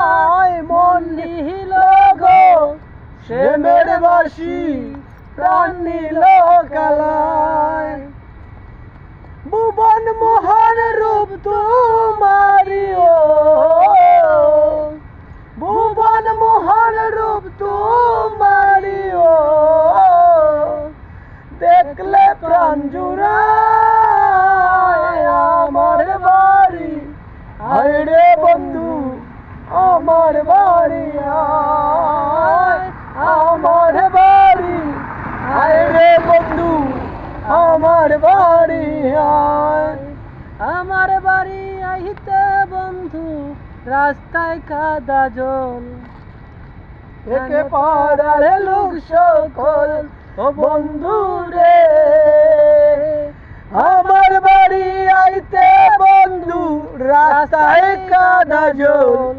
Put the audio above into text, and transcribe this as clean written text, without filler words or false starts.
আয় মন নিহিল গো প্রেমের বাসি প্রাণ নিল কালায়। ভুবন মোহন রূপ তোমারি ও ভুবন মোহন রূপ তোমারি ও দেখলে প্রাণ জুড়ায় আমার বাড়ি আয় রে বন্ধু আমার বাড়ি আয় আমার বাড়ি আয় রে বন্ধু আমার বাড়ি আয়। আমার বাড়ি আইতে বন্ধু রাস্তায় কাদা জল একে পাড়ার লোক সকল ও বন্ধু রে আমার বাড়ি আইতে বন্ধু রাস্তায় কাদা জল